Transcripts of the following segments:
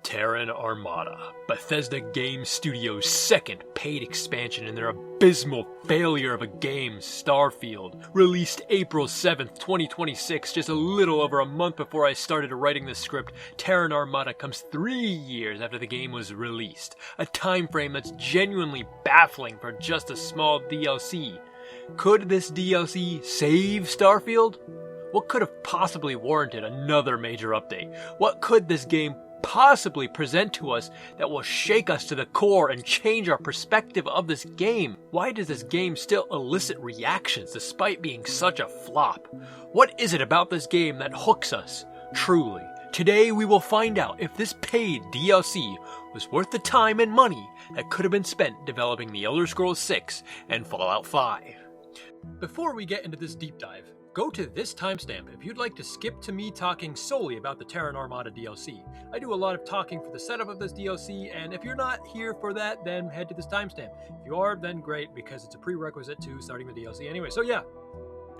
Terran Armada, Bethesda Game Studios' second paid expansion in their abysmal failure of a game, Starfield, released April 7th, 2026, just a little over a month before I started writing this script. Terran Armada comes 3 years after the game was released, a time frame that's genuinely baffling for just a small DLC. Could this DLC save Starfield? What could have possibly warranted another major update? What could this game possibly present to us that will shake us to the core and change our perspective of this game? Why does this game still elicit reactions despite being such a flop? What is it about this game that hooks us? Truly, today we will find out if this paid DLC was worth the time and money that could have been spent developing The Elder Scrolls 6 and Fallout 5. Before we get into this deep dive, go to this timestamp if you'd like to skip to me talking solely about the Terran Armada DLC. I do a lot of talking for the setup of this DLC, and if you're not here for that, then head to this timestamp. If you are, then great, because it's a prerequisite to starting the DLC anyway. So yeah.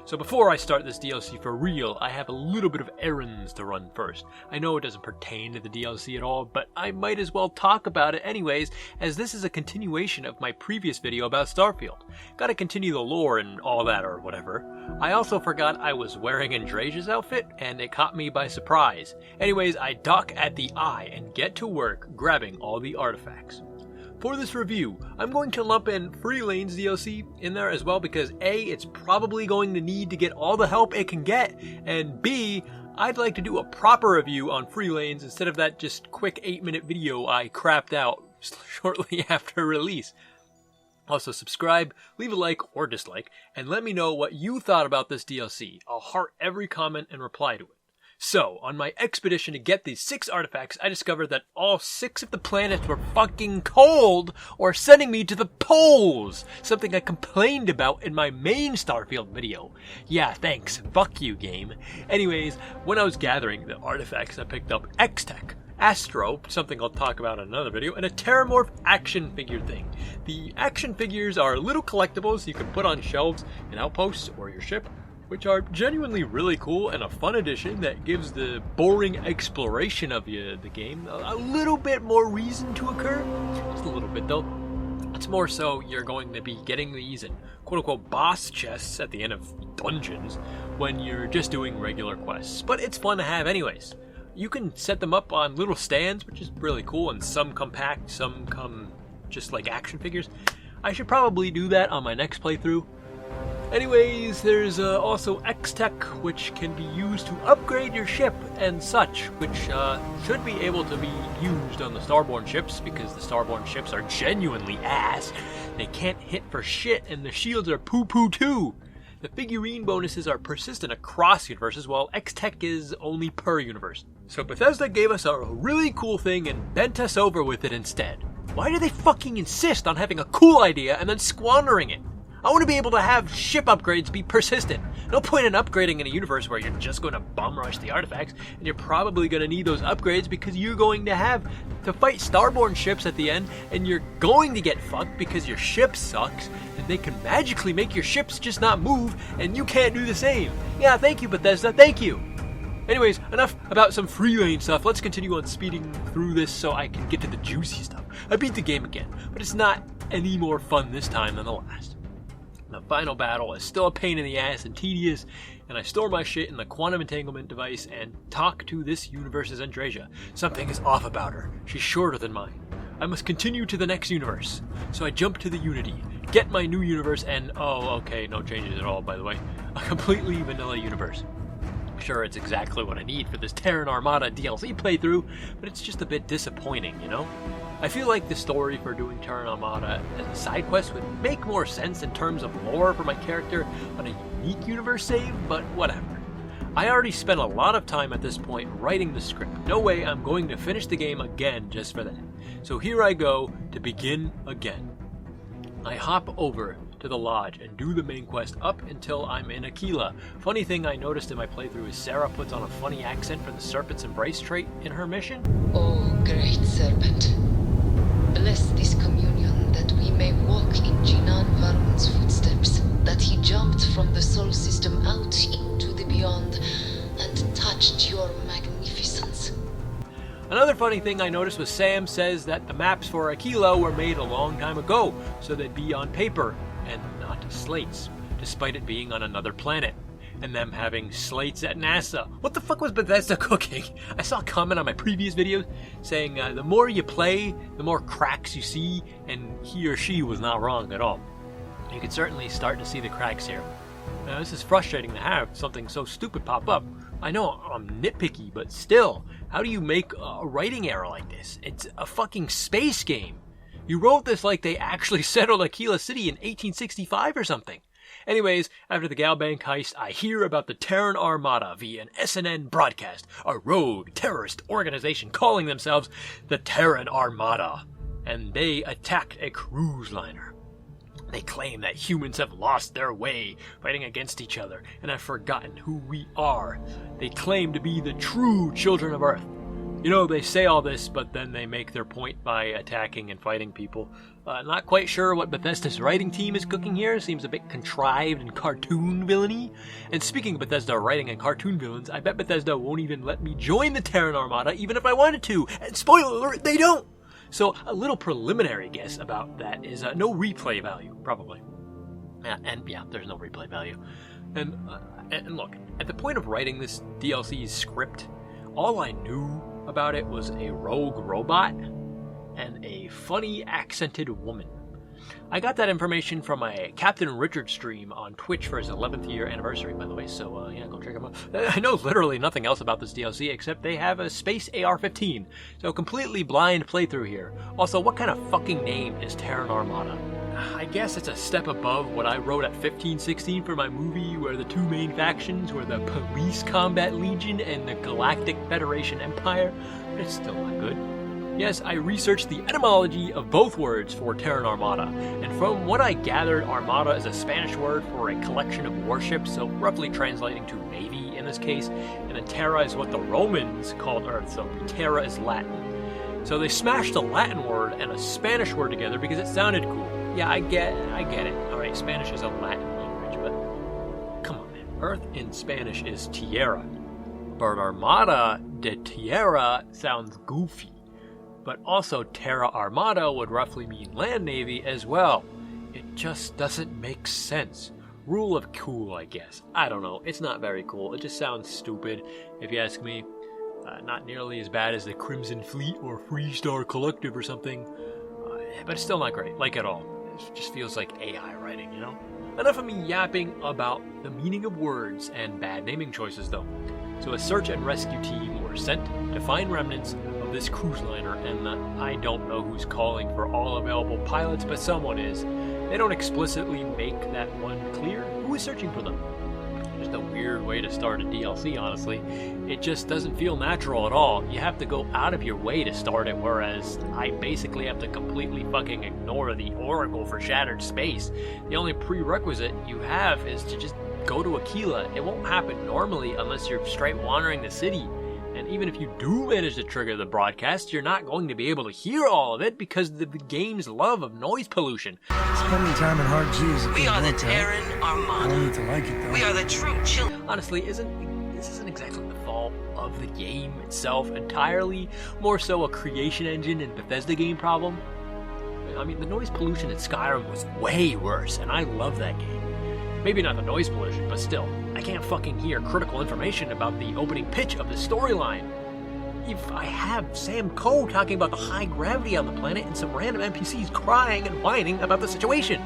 So before I start this DLC for real, I have a little bit of errands to run first. I know it doesn't pertain to the DLC at all, but I might as well talk about it anyways, as this is a continuation of my previous video about Starfield. Gotta continue the lore and all that or whatever. I also forgot I was wearing Andreja's outfit, and it caught me by surprise. Anyways, I dock at the Eye and get to work grabbing all the artifacts. For this review, I'm going to lump in Free Lane's DLC in there as well because A, it's probably going to need to get all the help it can get, and B, I'd like to do a proper review on Free Lanes instead of that just quick 8-minute video I crapped out shortly after release. Also subscribe, leave a like or dislike, and let me know what you thought about this DLC. I'll heart every comment and reply to it. So, on my expedition to get these 6 artifacts, I discovered that all 6 of the planets were fucking cold or sending me to the poles, something I complained about in my main Starfield video. Yeah, thanks. Fuck you, game. Anyways, when I was gathering the artifacts, I picked up X-Tech, Astro, something I'll talk about in another video, and a Terramorph action figure thing. The action figures are little collectibles you can put on shelves in outposts or your ship, which are genuinely really cool and a fun addition that gives the boring exploration of the game a little bit more reason to occur. Just a little bit though. It's more so you're going to be getting these in quote-unquote boss chests at the end of dungeons when you're just doing regular quests. But it's fun to have anyways. You can set them up on little stands, which is really cool, and some come packed, some come just like action figures. I should probably do that on my next playthrough. Anyways, there's also X-Tech, which can be used to upgrade your ship and such, which should be able to be used on the Starborn ships, because the Starborn ships are genuinely ass. They can't hit for shit, and the shields are poo-poo too. The figurine bonuses are persistent across universes, while X-Tech is only per universe. So Bethesda gave us a really cool thing and bent us over with it instead. Why do they fucking insist on having a cool idea and then squandering it? I want to be able to have ship upgrades be persistent. No point in upgrading in a universe where you're just going to bum rush the artifacts, and you're probably going to need those upgrades because you're going to have to fight Starborn ships at the end, and you're going to get fucked because your ship sucks, and they can magically make your ships just not move, and you can't do the same. Yeah, thank you, Bethesda, thank you. Anyways, enough about some Free Lane stuff. Let's continue on speeding through this so I can get to the juicy stuff. I beat the game again, but it's not any more fun this time than the last. The final battle is still a pain in the ass and tedious, and I store my shit in the quantum entanglement device and talk to this universe's Andreja. Something is off about her. She's shorter than mine. I must continue to the next universe. So I jump to the Unity, get my new universe, and oh, okay, no changes at all, by the way. A completely vanilla universe. Sure, it's exactly what I need for this Terran Armada DLC playthrough, but it's just a bit disappointing, you know? I feel like the story for doing Terran Armada as a side quest would make more sense in terms of lore for my character on a unique universe save, but whatever. I already spent a lot of time at this point writing the script. No way I'm going to finish the game again just for that. So here I go to begin again. I hop over to the lodge and do the main quest up until I'm in Aquila. Funny thing I noticed in my playthrough is Sarah puts on a funny accent for the Serpent's Embrace trait in her mission. Oh, great Serpent. Bless this communion that we may walk in Jinan Varun's footsteps, that he jumped from the Sol system out into the beyond and touched your magnificence. Another funny thing I noticed was Sam says that the maps for Aquila were made a long time ago, so they'd be on paper and not slates, despite it being on another planet, and them having slates at NASA. What the fuck was Bethesda cooking? I saw a comment on my previous videos saying the more you play, the more cracks you see, and he or she was not wrong at all. You can certainly start to see the cracks here. Now, this is frustrating to have something so stupid pop up. I know I'm nitpicky, but still, how do you make a writing error like this? It's a fucking space game. You wrote this like they actually settled Aquila City in 1865 or something. Anyways, after the Galbank heist, I hear about the Terran Armada via an SNN broadcast, a rogue terrorist organization calling themselves the Terran Armada, and they attacked a cruise liner. They claim that humans have lost their way, fighting against each other, and have forgotten who we are. They claim to be the true children of Earth. You know, they say all this, but then they make their point by attacking and fighting people. Not quite sure what Bethesda's writing team is cooking here. Seems a bit contrived and cartoon villainy. And speaking of Bethesda writing and cartoon villains, I bet Bethesda won't even let me join the Terran Armada, even if I wanted to. And spoiler alert, they don't! So a little preliminary guess about that is no replay value, probably. And there's no replay value. And look, at the point of writing this DLC's script, all I knew about it was a rogue robot and a funny accented woman. I got that information from a Captain Richard stream on Twitch for his 11th year anniversary, by the way, so go check him out. I know literally nothing else about this DLC except they have a space AR-15, so completely blind playthrough here. Also, what kind of fucking name is Terran Armada? I guess it's a step above what I wrote at 1516 for my movie, where the two main factions were the Police Combat Legion and the Galactic Federation Empire, but it's still not good. Yes, I researched the etymology of both words for Terran Armada, and from what I gathered, Armada is a Spanish word for a collection of warships, so roughly translating to navy in this case, and then Terra is what the Romans called Earth, so Terra is Latin. So they smashed a Latin word and a Spanish word together because it sounded cool. Yeah, I get it. Alright, Spanish is a Latin language, but come on, man. Earth in Spanish is tierra, but Armada de Tierra sounds goofy. But also Terra Armada would roughly mean land navy as well. It just doesn't make sense. Rule of cool, I guess. I don't know. It's not very cool. It just sounds stupid, if you ask me. Not nearly as bad as the Crimson Fleet or Freestar Collective or something. But it's still not great, like at all. It just feels like AI writing, you know? Enough of me yapping about the meaning of words and bad naming choices, though. So a search and rescue team were sent to find remnants of this cruise liner, and I don't know who's calling for all available pilots, but someone is. They don't explicitly make that one clear. Who is searching for them? Just a weird way to start a DLC, honestly. It just doesn't feel natural at all. You have to go out of your way to start it, whereas I basically have to completely fucking ignore the Oracle for Shattered Space. The only prerequisite you have is to just go to Aquila. It won't happen normally unless you're straight wandering the city. And even if you do manage to trigger the broadcast, you're not going to be able to hear all of it because of the game's love of noise pollution. Spending time in hard G's. We are the Terran Armada. I don't need to like it, though. We are the true children. Honestly, this isn't exactly the fault of the game itself entirely, more so a creation engine and Bethesda game problem. I mean, the noise pollution in Skyrim was way worse, and I love that game. Maybe not the noise pollution, but still, I can't fucking hear critical information about the opening pitch of the storyline. If I have Sam Coe talking about the high gravity on the planet and some random NPCs crying and whining about the situation.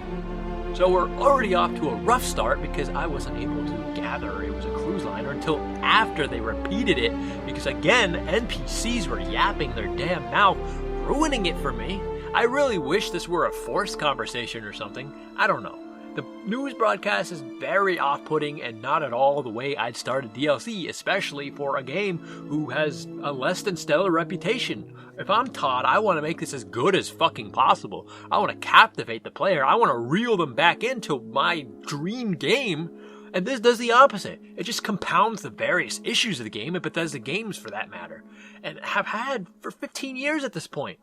So we're already off to a rough start because I wasn't able to gather it was a cruise liner until after they repeated it, because again, NPCs were yapping their damn mouth, ruining it for me. I really wish this were a forced conversation or something. I don't know. The news broadcast is very off-putting and not at all the way I'd start a DLC, especially for a game who has a less than stellar reputation. If I'm Todd, I want to make this as good as fucking possible. I want to captivate the player. I want to reel them back into my dream game. And this does the opposite. It just compounds the various issues of the game, and Bethesda games for that matter, and have had for 15 years at this point.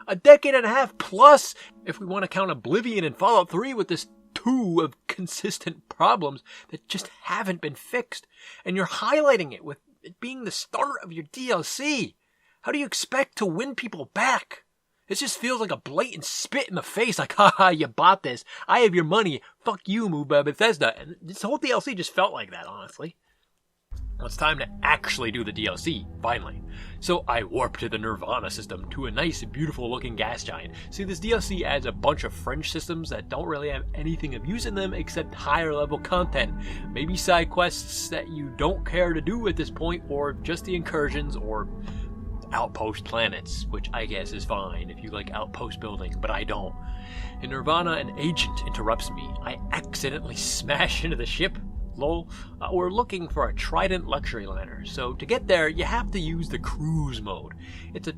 A decade and a half plus, if we want to count Oblivion and Fallout 3 with this two of consistent problems that just haven't been fixed. And you're highlighting it with it being the start of your DLC. How do you expect to win people back? It just feels like a blatant spit in the face, like, haha, you bought this. I have your money. Fuck you, move by Bethesda. And this whole DLC just felt like that, honestly. Well, it's time to actually do the DLC, finally. So I warped to the Nirvana system to a nice, beautiful looking gas giant. See, this DLC adds a bunch of fringe systems that don't really have anything of use in them except higher level content. Maybe side quests that you don't care to do at this point, or just the incursions, or outpost planets, which I guess is fine if you like outpost building, but I don't. In Nirvana, an agent interrupts me. I accidentally smash into the ship. Lol. We're looking for a Trident luxury liner, so to get there, you have to use the cruise mode. It's a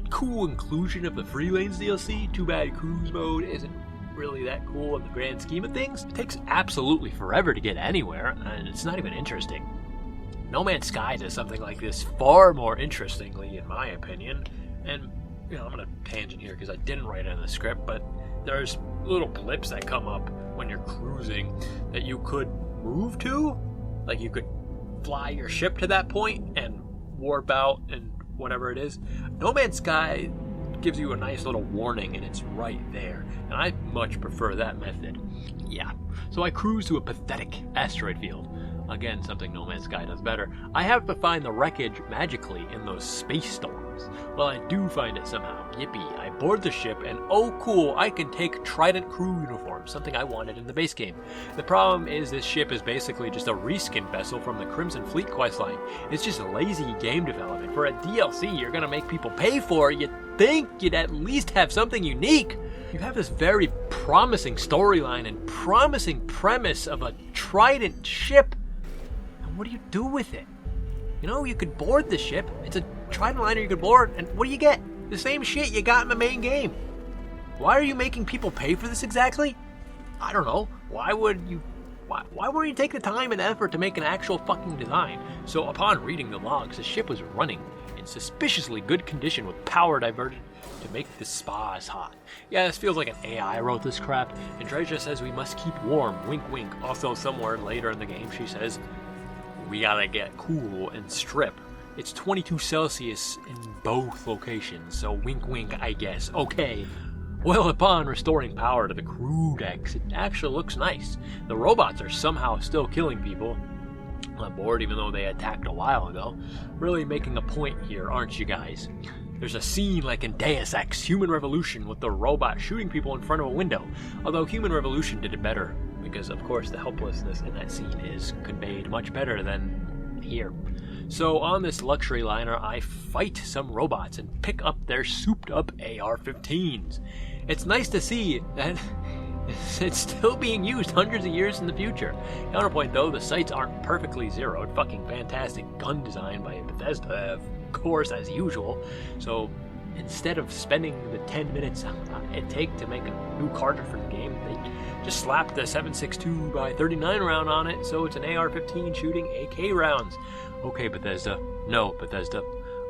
cool inclusion of the Free Lanes DLC. Too bad cruise mode isn't really that cool in the grand scheme of things. It takes absolutely forever to get anywhere, and it's not even interesting. No Man's Sky does something like this far more interestingly, in my opinion. And, you know, I'm going to tangent here because I didn't write it in the script, but there's little blips that come up when you're cruising that you could move to. Like, you could fly your ship to that point and warp out and whatever it is. No Man's Sky gives you a nice little warning and it's right there. And I much prefer that method. Yeah. So I cruise to a pathetic asteroid field. Again, something No Man's Sky does better. I have to find the wreckage magically in those space storms. Well, I do find it somehow. Yippee. I board the ship, and oh cool, I can take Trident crew uniforms, something I wanted in the base game. The problem is this ship is basically just a reskin vessel from the Crimson Fleet questline. It's just lazy game development. For a DLC you're gonna make people pay for, you'd think you'd at least have something unique. You have this very promising storyline and promising premise of a Trident ship. What do you do with it? You know, you could board the ship. It's a Trident liner you could board, and what do you get? The same shit you got in the main game. Why are you making people pay for this exactly? I don't know. Why wouldn't you take the time and effort to make an actual fucking design? So upon reading the logs, the ship was running in suspiciously good condition with power diverted to make the spas hot. Yeah, this feels like an AI wrote this crap, and Treasure says we must keep warm, wink wink. Also, somewhere later in the game she says, we gotta get cool and strip. It's 22 Celsius in both locations, so wink wink, I guess. Okay. Well, upon restoring power to the crew decks, it actually looks nice. The robots are somehow still killing people on board, even though they attacked a while ago. Really making a point here, aren't you guys? There's a scene like in Deus Ex Human Revolution with the robot shooting people in front of a window, although Human Revolution did it better, because of course the helplessness in that scene is conveyed much better than here. So on this luxury liner, I fight some robots and pick up their souped up AR-15s. It's nice to see that it's still being used hundreds of years in the future. Counterpoint though, the sights aren't perfectly zeroed. Fucking fantastic gun design by Bethesda, of course, as usual. So instead of spending the 10 minutes it takes to make a new cartridge for the game, they just slapped the 7.62x39 round on it, so it's an AR-15 shooting AK rounds. Okay, Bethesda. No, Bethesda.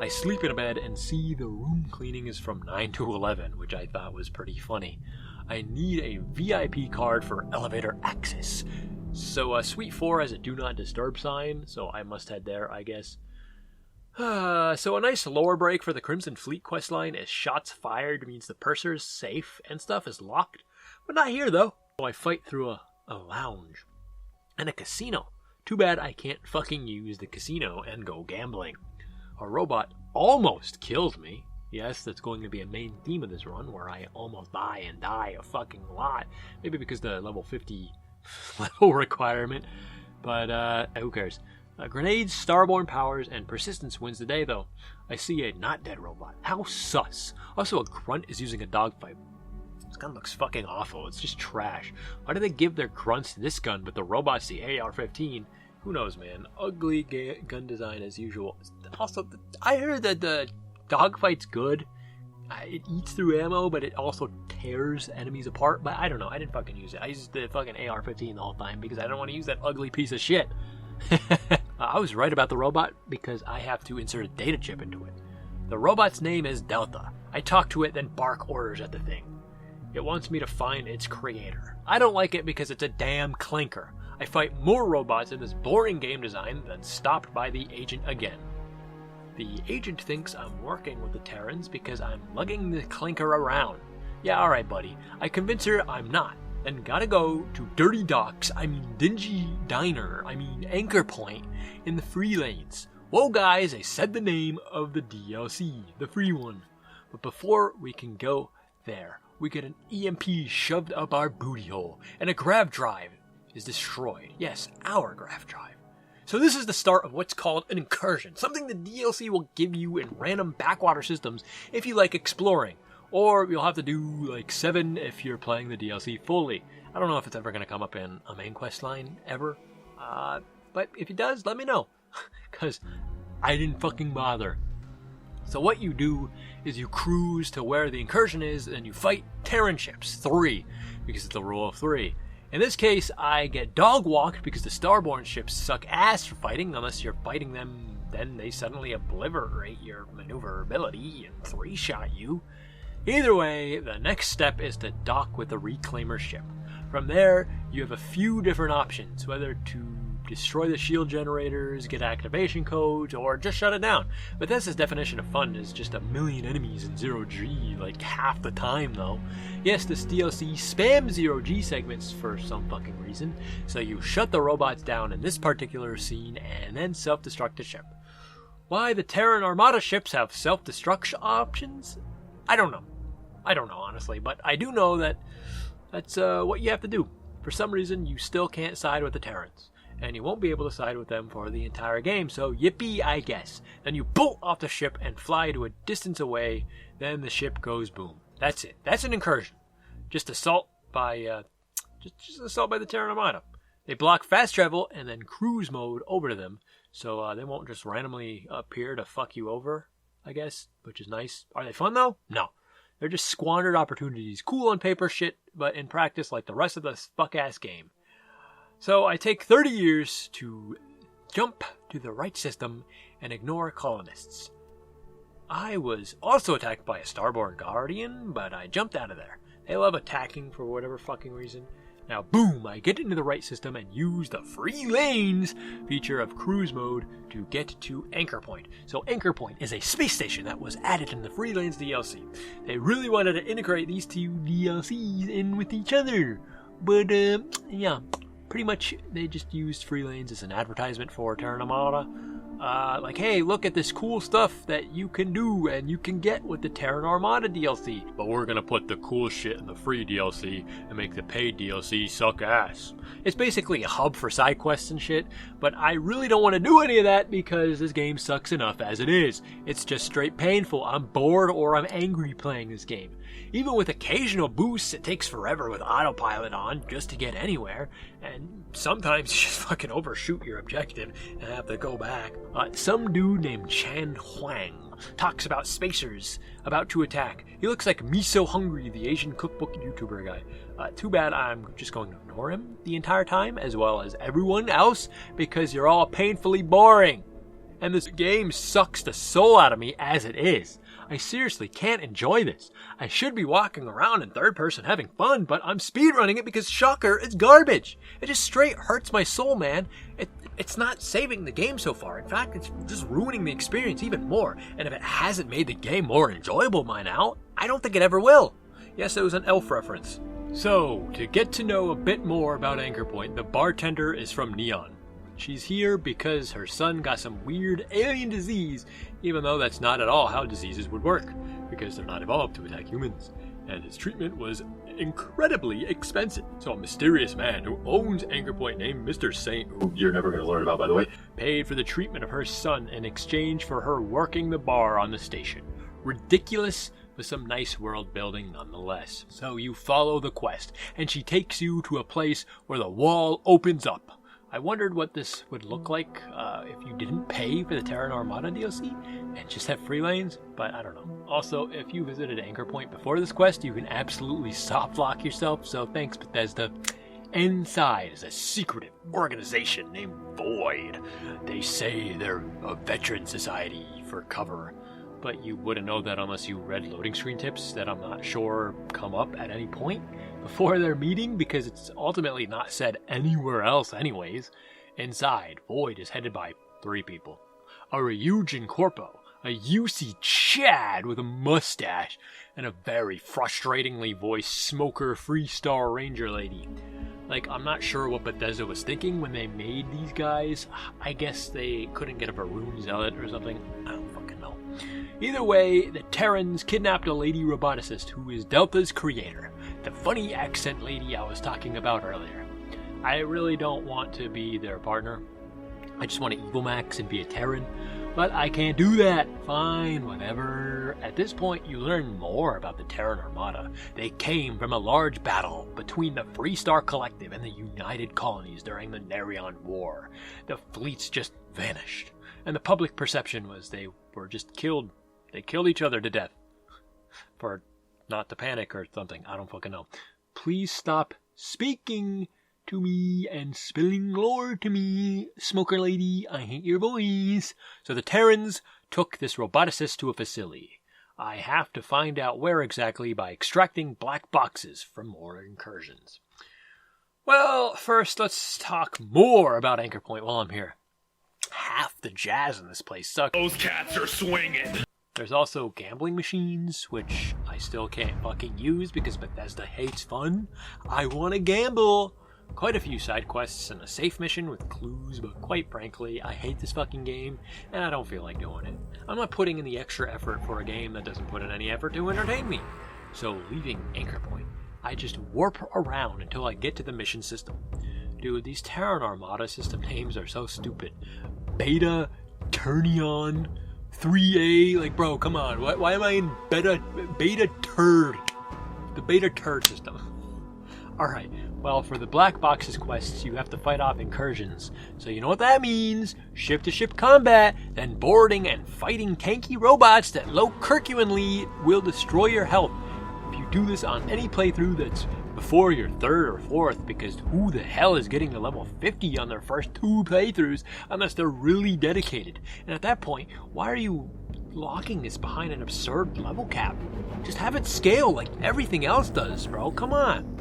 I sleep in a bed and see the room cleaning is from 9 to 11, which I thought was pretty funny. I need a VIP card for elevator access. So Suite 4 has a do not disturb sign, so I must head there, I guess. So a nice lore break for the Crimson Fleet questline is shots fired means the purser's safe and stuff is locked. But not here, though. So I fight through a lounge and a casino. Too bad I can't fucking use the casino and go gambling. A robot almost kills me. Yes, that's going to be a main theme of this run, where I almost die and die a fucking lot. Maybe because the level 50 level requirement. But who cares? Grenades, starborn powers, and persistence wins the day, though. I see a not dead robot. How sus. Also, a grunt is using a dogfight. This gun looks fucking awful. It's just trash. Why do they give their grunts to this gun, but the robots the AR-15? Who knows, man. Ugly gun design as usual. Also, I heard that the dogfight's good. It eats through ammo, but it also tears enemies apart. But I don't know. I didn't fucking use it. I used the fucking AR-15 the whole time because I don't want to use that ugly piece of shit. I was right about the robot because I have to insert a data chip into it. The robot's name is Delta. I talk to it, then bark orders at the thing. It wants me to find its creator. I don't like it because it's a damn clinker. I fight more robots in this boring game design, then stopped by the agent again. The agent thinks I'm working with the Terrans because I'm lugging the clinker around. Yeah, alright buddy. I convince her I'm not. Then gotta go to Dirty Docks, Dingy Diner, Anchor Point in the free lanes. Whoa guys, I said the name of the DLC, the free one. But before we can go there, we get an EMP shoved up our booty hole, and a grav drive is destroyed. Yes, our grav drive. So this is the start of what's called an incursion, something the DLC will give you in random backwater systems if you like exploring. Or you'll have to do like 7 if you're playing the DLC fully. I don't know if it's ever going to come up in a main quest line, ever. But if it does, let me know. Because I didn't fucking bother. So what you do is you cruise to where the incursion is, and you fight Terran ships, 3, because it's the rule of 3. In this case, I get dog-walked because the Starborn ships suck ass for fighting. Unless you're fighting them, then they suddenly obliterate your maneuverability and 3-shot you. Either way, the next step is to dock with the Reclaimer ship. From there, you have a few different options, whether to destroy the shield generators, get activation codes, or just shut it down. Bethesda's definition of fun is just 1,000,000 enemies in 0G, like half the time though. Yes, this DLC spams 0G segments for some fucking reason, so you shut the robots down in this particular scene and then self-destruct the ship. Why the Terran Armada ships have self-destruct options? I don't know honestly, but I do know that that's what you have to do. For some reason, you still can't side with the Terrans, and you won't be able to side with them for the entire game, so yippee, I guess. Then you bolt off the ship and fly to a distance away, then the ship goes boom. That's it. That's an incursion. Just assault by the Terran Armada. They block fast travel and then cruise mode over to them, so they won't just randomly appear to fuck you over, I guess, which is nice. Are they fun though? No. They're just squandered opportunities. Cool on paper shit, but in practice like the rest of the fuck-ass game. So I take 30 years to jump to the right system and ignore colonists. I was also attacked by a Starborn Guardian, but I jumped out of there. They love attacking for whatever fucking reason. Now boom, I get into the right system and use the free lanes feature of cruise mode to get to Anchor Point. So Anchor Point is a space station that was added in the free lanes DLC. They really wanted to integrate these two DLCs in with each other. But yeah, pretty much they just used free lanes as an advertisement for Terran Armada. Like, hey, look at this cool stuff that you can do and you can get with the Terran Armada DLC. But we're gonna put the cool shit in the free DLC and make the paid DLC suck ass. It's basically a hub for side quests and shit, but I really don't want to do any of that because this game sucks enough as it is. It's just straight painful. I'm bored or I'm angry playing this game. Even with occasional boosts, it takes forever with autopilot on just to get anywhere, and sometimes you just fucking overshoot your objective and have to go back. Some dude named Chan Huang talks about spacers about to attack. He looks like Miso Hungry, the Asian cookbook YouTuber guy. Too bad I'm just going to ignore him the entire time, as well as everyone else, because you're all painfully boring. And this game sucks the soul out of me as it is. I seriously can't enjoy this. I should be walking around in third person having fun, but I'm speedrunning it because, shocker, it's garbage. It just straight hurts my soul, man. It's not saving the game so far. In fact, it's just ruining the experience even more. And if it hasn't made the game more enjoyable by now, I don't think it ever will. Yes, it was an elf reference. So, to get to know a bit more about Anchor Point, the bartender is from Neon. She's here because her son got some weird alien disease, even though that's not at all how diseases would work, because they're not evolved to attack humans. And his treatment was incredibly expensive. So a mysterious man who owns Anchor Point named Mr. Saint, who you're never going to learn about by the way, paid for the treatment of her son in exchange for her working the bar on the station. Ridiculous, but some nice world building nonetheless. So you follow the quest, and she takes you to a place where the wall opens up. I wondered what this would look like if you didn't pay for the Terran Armada DLC and just have free lanes, but I don't know. Also, if you visited Anchor Point before this quest, you can absolutely soft lock yourself, so thanks Bethesda. Inside is a secretive organization named Void. They say they're a veteran society for cover, but you wouldn't know that unless you read loading screen tips that I'm not sure come up at any point before their meeting, because it's ultimately not said anywhere else anyways. Inside, Void is headed by 3 people. A Ryujin Corpo, A UC Chad with a mustache and a very frustratingly voiced smoker freestar ranger lady. Like, I'm not sure what Bethesda was thinking when they made these guys. I guess they couldn't get a Varun Zealot or something. I don't fucking know. Either way, the Terrans kidnapped a lady roboticist who is Delta's creator, the funny accent lady I was talking about earlier. I really don't want to be their partner. I just want to evil max and be a Terran, but I can't do that. Fine, whatever. At this point, you learn more about the Terran Armada. They came from a large battle between the Freestar Collective and the United Colonies during the Nerion War. The fleets just vanished, and the public perception was they were just killed. They killed each other to death. For not to panic or something. I don't fucking know. Please stop speaking to me and spilling lore to me, smoker lady. I hate your voice. So the Terrans took this roboticist to a facility. I have to find out where exactly by extracting black boxes from more incursions. Well, first let's talk more about Anchor Point while I'm here. Half the jazz in this place sucks. Those cats are swinging. There's also gambling machines, which I still can't fucking use because Bethesda hates fun. I want to gamble. Quite a few side quests and a safe mission with clues, but quite frankly, I hate this fucking game, and I don't feel like doing it. I'm not putting in the extra effort for a game that doesn't put in any effort to entertain me. So leaving Anchor Point, I just warp around until I get to the mission system. Dude, these Terran Armada system names are so stupid. Beta, Turnion, 3A, like bro, come on, why am I in Beta Turd? The Beta Turd system. Alright, well, for the Black Boxes quests, you have to fight off incursions. So you know what that means. Ship-to-ship combat, then boarding and fighting tanky robots that low Kirkuinly will destroy your health. If you do this on any playthrough that's before your third or fourth, because who the hell is getting to level 50 on their first 2 playthroughs unless they're really dedicated? And at that point, why are you locking this behind an absurd level cap? Just have it scale like everything else does, bro. Come on.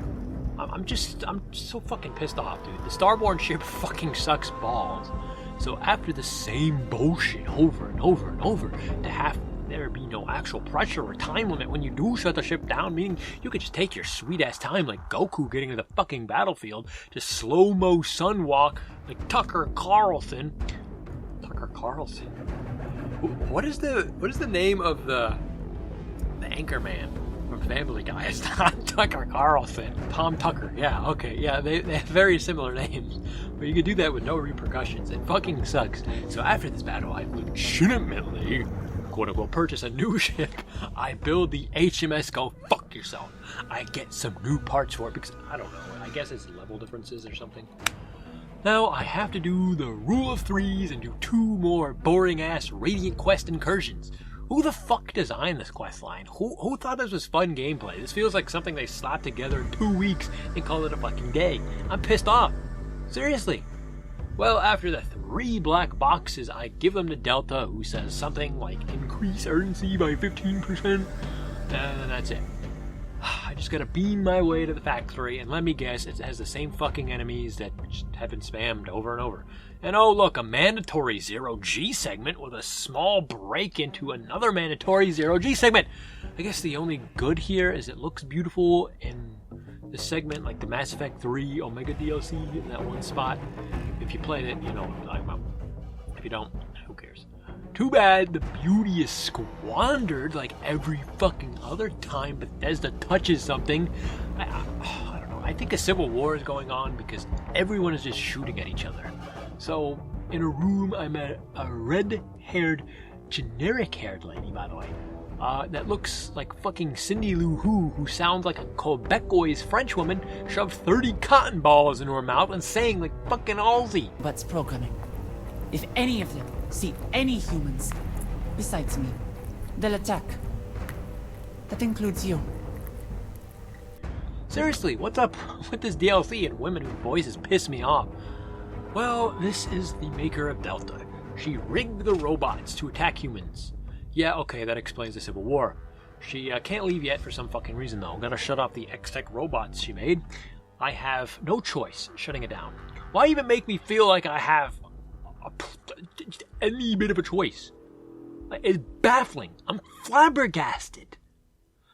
I'm just so fucking pissed off, dude. The Starborn ship fucking sucks balls. So after the same bullshit over and over and over, to have there be no actual pressure or time limit when you do shut the ship down, meaning you could just take your sweet ass time like Goku getting to the fucking battlefield, to slow-mo sunwalk like Tucker Carlson. Tucker Carlson? What is the name of the Anchorman from Family Guy? It's not Tucker Carlson. Tom Tucker. Yeah, okay. Yeah, they have very similar names. But you can do that with no repercussions. It fucking sucks. So after this battle, I legitimately, quote-unquote, purchase a new ship. I build the HMS Go Fuck Yourself. I get some new parts for it because, I don't know, I guess it's level differences or something. Now, I have to do the rule of threes and do 2 more boring-ass Radiant Quest incursions. Who the fuck designed this quest line? Who thought this was fun gameplay? This feels like something they slapped together in 2 weeks and called it a fucking day. I'm pissed off. Seriously. Well, after the 3 black boxes, I give them to Delta, who says something like increase urgency by 15%, and then that's it. I just gotta beam my way to the factory, and let me guess, it has the same fucking enemies that have been spammed over and over. And oh look, a mandatory 0G segment with a small break into another mandatory 0G segment. I guess the only good here is it looks beautiful in the segment, like the Mass Effect 3 Omega DLC in that one spot. If you played it, you know what I'm talking about. If you don't, who cares? Too bad the beauty is squandered like every fucking other time Bethesda touches something. I don't know. I think a civil war is going on because everyone is just shooting at each other. So, in a room, I met a red-haired, generic-haired lady, by the way, that looks like fucking Cindy Lou who sounds like a Quebecois French woman shoved 30 cotton balls into her mouth and sang like fucking Halsey. What's programming? If any of them see any humans besides me, they'll attack. That includes you. Seriously, what's up with this DLC and women whose voices piss me off? Well, this is the maker of Delta. She rigged the robots to attack humans. Yeah, okay, that explains the Civil War. She can't leave yet for some fucking reason, though. Gotta shut off the X-Tech robots she made. I have no choice shutting it down. Why even make me feel like I have any bit of a choice? It's baffling. I'm flabbergasted.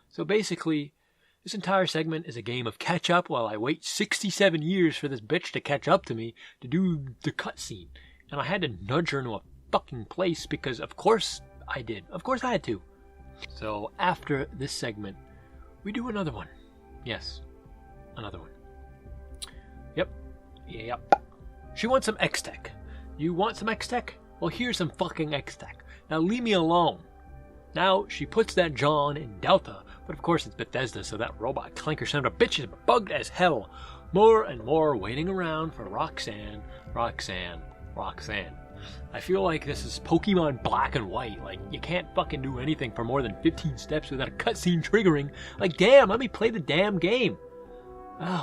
So basically, this entire segment is a game of catch up while I wait 67 years for this bitch to catch up to me to do the cutscene. And I had to nudge her into a fucking place because of course I did. Of course I had to. So after this segment, we do another one. Yes, another one. Yep. She wants some X-Tech. You want some X-Tech? Well, here's some fucking X-Tech. Now leave me alone. Now she puts that John in Delta, but of course it's Bethesda, so that robot clanker son of a bitch is bugged as hell. More and more waiting around for Roxanne. I feel like this is Pokemon Black and White. Like, you can't fucking do anything for more than 15 steps without a cutscene triggering. Like, damn, let me play the damn game.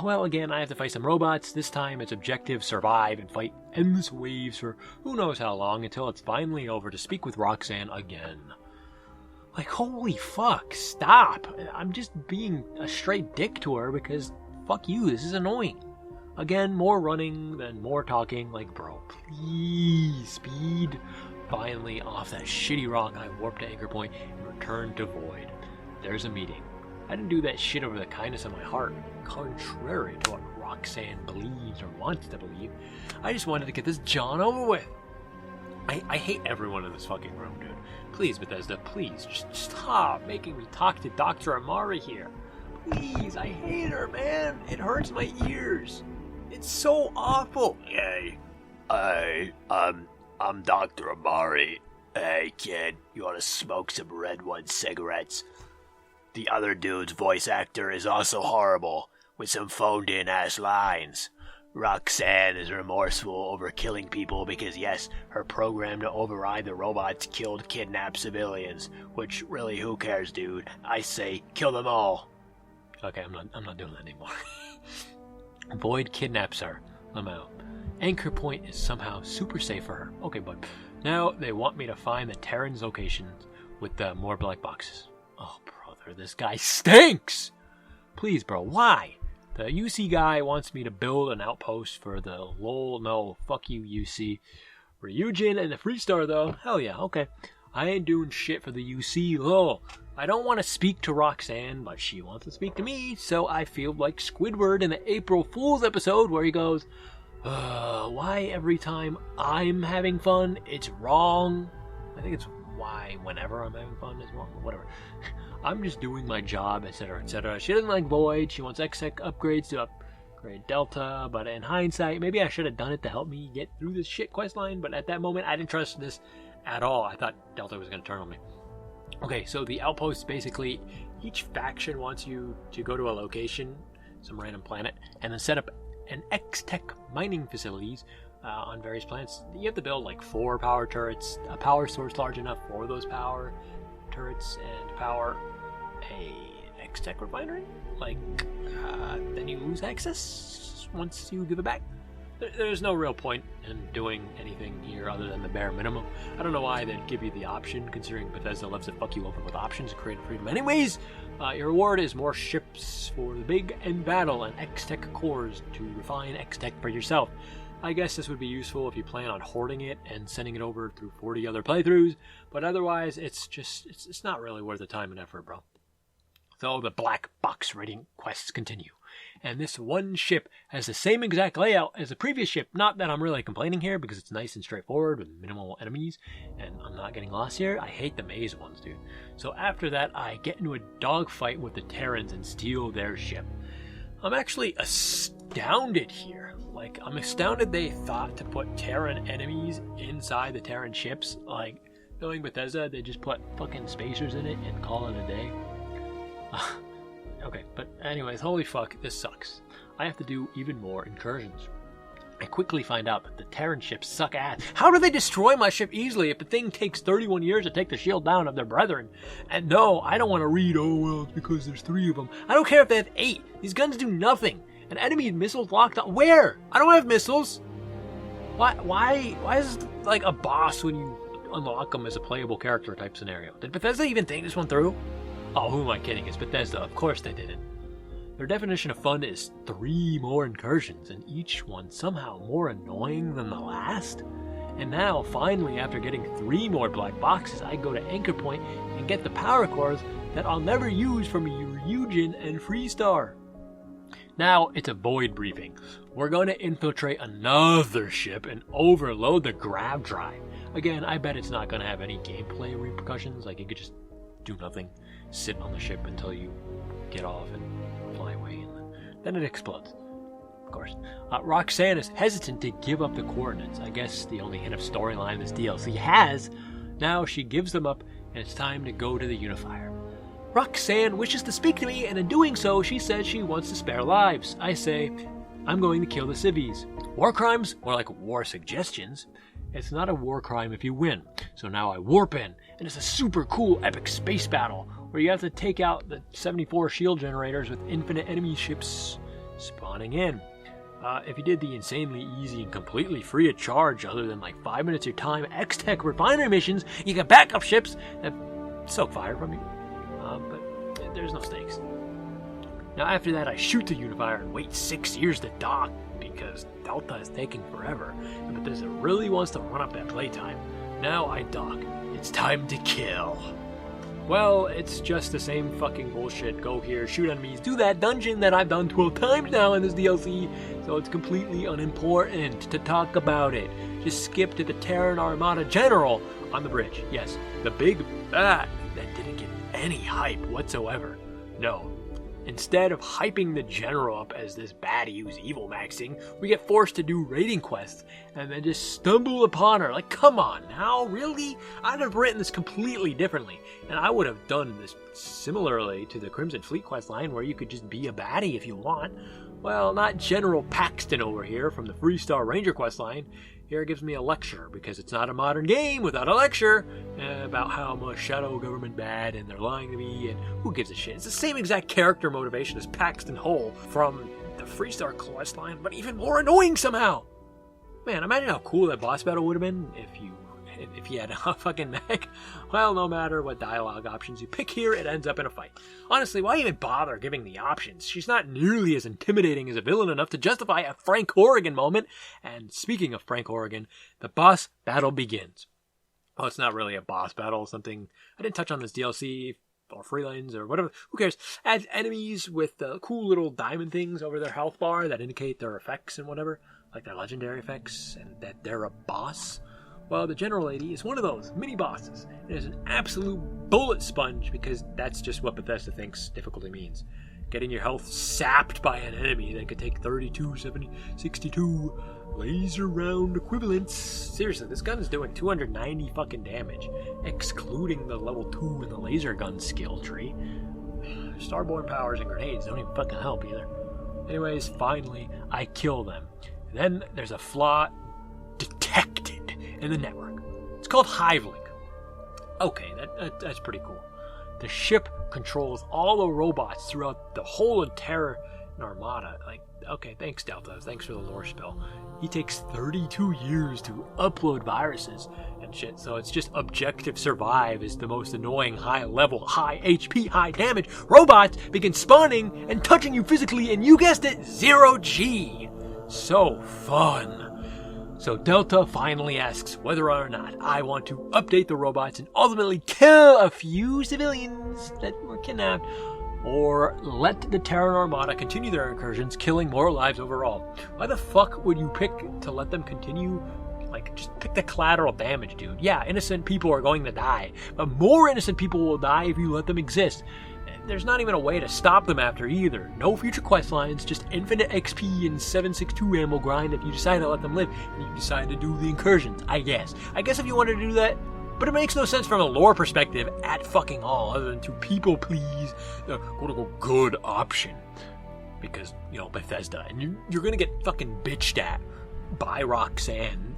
Well, again, I have to fight some robots. This time it's objective, survive, and fight endless waves for who knows how long until it's finally over to speak with Roxanne again. Like, holy fuck, stop. I'm just being a straight dick to her because fuck you, this is annoying. Again, more running than more talking. Like, bro, please, speed. Finally, off that shitty rock, I warp to anchor point and return to Void. There's a meeting. I didn't do that shit over the kindness of my heart, contrary to what Roxanne believes or wants to believe. I just wanted to get this John over with. I hate everyone in this fucking room, dude. Please, Bethesda, please, just stop making me talk to Dr. Amari here. Please, I hate her, man. It hurts my ears. It's so awful. Hey, I'm Dr. Amari. Hey, kid, you want to smoke some Red One cigarettes? The other dude's voice actor is also horrible, with some phoned-in ass lines. Roxanne is remorseful over killing people because, yes, her program to override the robots kidnapped civilians. Which, really, who cares, dude? I say, kill them all. Okay, I'm not doing that anymore. Void kidnaps her. I'm out. Anchor point is somehow super safe for her. Okay, bud. Now they want me to find the Terran's locations with the more black boxes. Oh, brother, this guy stinks! Please, bro, why? The UC guy wants me to build an outpost for the lol, no, fuck you, UC. Ryujin and the Freestar, though, hell yeah, okay. I ain't doing shit for the UC, lol. I don't want to speak to Roxanne, but she wants to speak to me, so I feel like Squidward in the April Fool's episode where he goes, why every time I'm having fun, it's wrong? I think it's why whenever I'm having fun is wrong, or whatever. I'm just doing my job, etc., etc. She doesn't like Void. She wants X-Tech upgrades to upgrade Delta, but in hindsight, maybe I should have done it to help me get through this shit questline, but at that moment, I didn't trust this at all. I thought Delta was going to turn on me. Okay, so the outposts, basically, each faction wants you to go to a location, some random planet, and then set up an X-Tech mining facilities on various planets. You have to build like 4 power turrets, a power source large enough for those power turrets, and power a X-Tech refinery. Like, then you lose access once you give it back. There's no real point in doing anything here other than the bare minimum. I don't know why they'd give you the option, considering Bethesda loves to fuck you over with options to create freedom anyways. Your reward is more ships for the big end battle and X-Tech cores to refine X-Tech for yourself. I guess this would be useful if you plan on hoarding it and sending it over through 40 other playthroughs, but otherwise it's not really worth the time and effort, bro. So the black box raiding quests continue. And this one ship has the same exact layout as the previous ship. Not that I'm really complaining here, because it's nice and straightforward with minimal enemies, and I'm not getting lost here. I hate the maze ones, dude. So after that, I get into a dogfight with the Terrans and steal their ship. I'm actually astounded here. Like, I'm astounded they thought to put Terran enemies inside the Terran ships. Like, knowing Bethesda, they just put fucking spacers in it and call it a day. Okay, but anyways, holy fuck, this sucks. I have to do even more incursions. I quickly find out that the Terran ships suck ass. How do they destroy my ship easily if the thing takes 31 years to take the shield down of their brethren? And no, I don't want to read, oh well, it's because there's 3 of them. I don't care if they have 8. These guns do nothing. An enemy missiles locked on. Where? I don't have missiles. Why is this like a boss when you unlock them as a playable character type scenario? Did Bethesda even think this one through? Oh, who am I kidding? It's Bethesda. Of course they didn't. Their definition of fun is 3 more incursions, and each one somehow more annoying than the last. And now, finally, after getting 3 more black boxes, I go to Anchor Point and get the power cores that I'll never use from Ryujin and Freestar. Now, it's a void briefing. We're going to infiltrate another ship and overload the grav drive. Again, I bet it's not going to have any gameplay repercussions. Like, you could just do nothing, sit on the ship until you get off and fly away, and then it explodes. Of course. Roxanne is hesitant to give up the coordinates. I guess the only hint of storyline this DLC has. Now she gives them up, and it's time to go to the Unifier. Roxanne wishes to speak to me, and in doing so, she says she wants to spare lives. I say, I'm going to kill the civvies. War crimes? More like war suggestions. It's not a war crime if you win. So now I warp in, and it's a super cool epic space battle, where you have to take out the 74 shield generators with infinite enemy ships spawning in. If you did the insanely easy and completely free of charge, other than like 5 minutes of your time, X-Tech refinery missions, you get backup ships that soak fire from you. But there's no stakes. Now after that, I shoot the Unifier and wait 6 years to dock, because Delta is taking forever, and Bethesda really wants to run up that playtime. Now I dock. It's time to kill. Well, it's just the same fucking bullshit. Go here, shoot enemies, do that dungeon that I've done 12 times now in this DLC, so it's completely unimportant to talk about it. Just skip to the Terran Armada General on the bridge. Yes, the big bad that didn't get any hype whatsoever. No. Instead of hyping the General up as this baddie who's evil maxing, we get forced to do raiding quests and then just stumble upon her. Like, come on now, really? I'd have written this completely differently, and I would have done this similarly to the Crimson Fleet quest line where you could just be a baddie if you want. Well, not General Paxton over here from the Freestar Ranger quest line. Here gives me a lecture, because it's not a modern game without a lecture about how much shadow government bad and they're lying to me, and who gives a shit. It's the same exact character motivation as Paxton Hole from the Freestar quest line, but even more annoying somehow. Man, imagine how cool that boss battle would have been if you had a fucking mech. Well, no matter what dialogue options you pick here, it ends up in a fight. Honestly, why even bother giving the options? She's not nearly as intimidating as a villain enough to justify a Frank Horrigan moment. And speaking of Frank Horrigan, the boss battle begins. Oh, it's not really a boss battle, something I didn't touch on this DLC or Freelines or whatever. Who cares? Adds enemies with cool little diamond things over their health bar that indicate their effects and whatever, like their legendary effects, and that they're a boss. Well, the General Lady is one of those mini-bosses. It is an absolute bullet sponge, because that's just what Bethesda thinks difficulty means. Getting your health sapped by an enemy that could take 32, 70, 62 laser round equivalents. Seriously, this gun is doing 290 fucking damage, excluding the level 2 in the laser gun skill tree. Starborn powers and grenades don't even fucking help either. Anyways, finally, I kill them. Then there's a flaw detected in the network. It's called Hivelink. Okay, that's pretty cool. The ship controls all the robots throughout the whole of Terran Armada. Like, okay, thanks Delta, thanks for the lore spill. He takes 32 years to upload viruses and shit, so it's just objective survive is the most annoying high level, high HP, high damage. Robots begin spawning and touching you physically, and you guessed it, 0G. So fun. So Delta finally asks whether or not I want to update the robots and ultimately kill a few civilians that were kidnapped, or let the Terran Armada continue their incursions, killing more lives overall. Why the fuck would you pick to let them continue? Like, just pick the collateral damage, dude. Yeah, innocent people are going to die, but more innocent people will die if you let them exist. There's not even a way to stop them after either. No future quest lines, just infinite XP and 762 ammo grind if you decide to let them live, and you decide to do the incursions, I guess. I guess if you wanted to do that, but it makes no sense from a lore perspective at fucking all, other than to people please the quote-unquote good option. Because, you know, Bethesda, and you're gonna get fucking bitched at by Roxanne.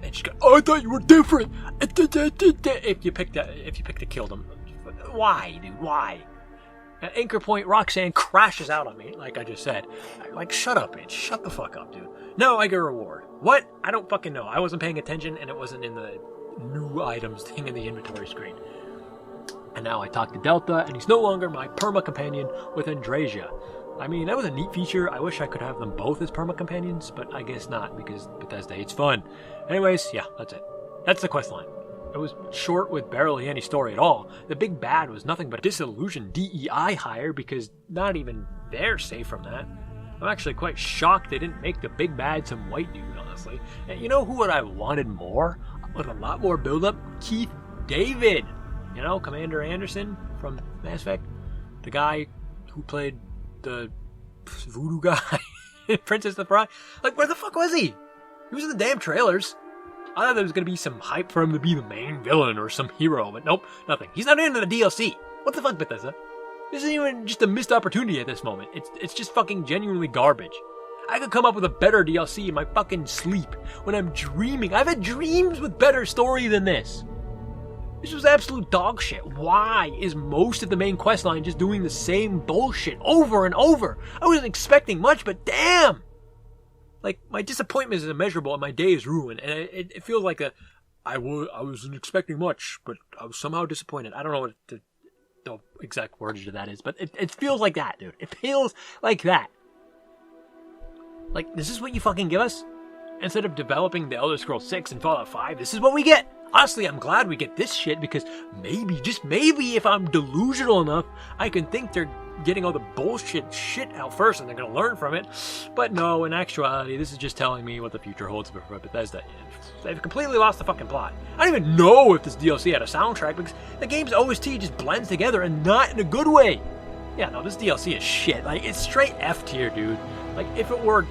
And she's going, oh, I thought you were different. If you pick to kill them. Why, dude? Why? At Anchor Point, Roxanne crashes out on me, like I just said. Like, shut up, bitch. Shut the fuck up, dude. No, I get a reward. What? I don't fucking know. I wasn't paying attention, and it wasn't in the new items thing in the inventory screen. And now I talk to Delta, and he's no longer my perma companion with Andrasia. I mean, that was a neat feature. I wish I could have them both as perma companions, but I guess not because Bethesda hates fun. Anyways, yeah, that's it. That's the quest line. It was short with barely any story at all. The big bad was nothing but a disillusioned DEI hire because not even they're safe from that. I'm actually quite shocked they didn't make the big bad some white dude, honestly. And you know who I wanted more? With a lot more build-up? Keith David! You know, Commander Anderson from Mass Effect? The guy who played the voodoo guy in Princess of the Frog? Like, where the fuck was he? He was in the damn trailers. I thought there was going to be some hype for him to be the main villain or some hero, but nope, nothing. He's not into the DLC. What the fuck, Bethesda? This isn't even just a missed opportunity at this moment. It's just fucking genuinely garbage. I could come up with a better DLC in my fucking sleep when I'm dreaming. I've had dreams with better story than this. This was absolute dog shit. Why is most of the main questline just doing the same bullshit over and over? I wasn't expecting much, but damn! Like, my disappointment is immeasurable and my day is ruined. And it feels like I wasn't expecting much, but I was somehow disappointed. I don't know what the exact wordage of that is, but it feels like that, dude. It feels like that. Like, this is what you fucking give us? Instead of developing the Elder Scrolls 6 and Fallout 5, this is what we get. Honestly, I'm glad we get this shit because maybe, just maybe, if I'm delusional enough, I can think they're getting all the bullshit shit out first and they're going to learn from it. But no, in actuality, this is just telling me what the future holds for Bethesda. They've completely lost the fucking plot. I don't even know if this DLC had a soundtrack because the game's OST just blends together and not in a good way. Yeah, no, this DLC is shit. Like, it's straight F tier, dude. Like, if it were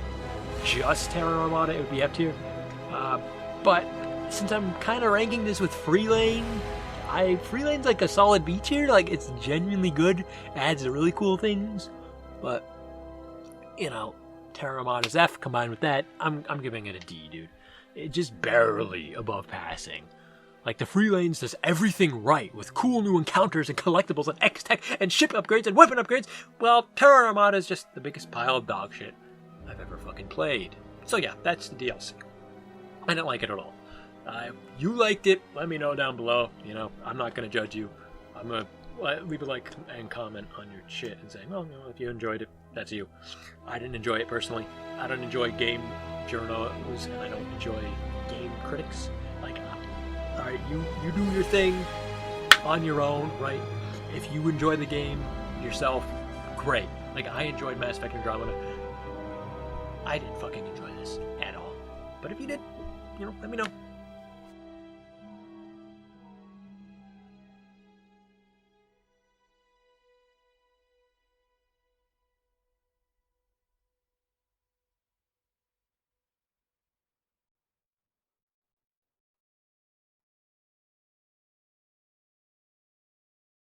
just Terran Armada, it would be F tier. But since I'm kind of ranking this with Freelane, Freelane's like a solid B tier. Like, it's genuinely good, adds really cool things. But, you know, Terran Armada's F combined with that, I'm giving it a D, dude. It's just barely above passing. Like, the Freelanes does everything right with cool new encounters and collectibles and X-Tech and ship upgrades and weapon upgrades, while Terran Armada is just the biggest pile of dog shit I've ever fucking played. So yeah, that's the DLC. I didn't like it at all. You liked it, let me know down below. You know, I'm not going to judge you. I'm going to leave a like and comment on your shit and say, well, you know, if you enjoyed it, that's you. I didn't enjoy it personally. I don't enjoy game journals, and I don't enjoy game critics. Like, alright, you do your thing on your own, right? If you enjoy the game yourself, great. Like, I enjoyed Mass Effect Andromeda. I didn't fucking enjoy this at all. But if you did, you know, let me know.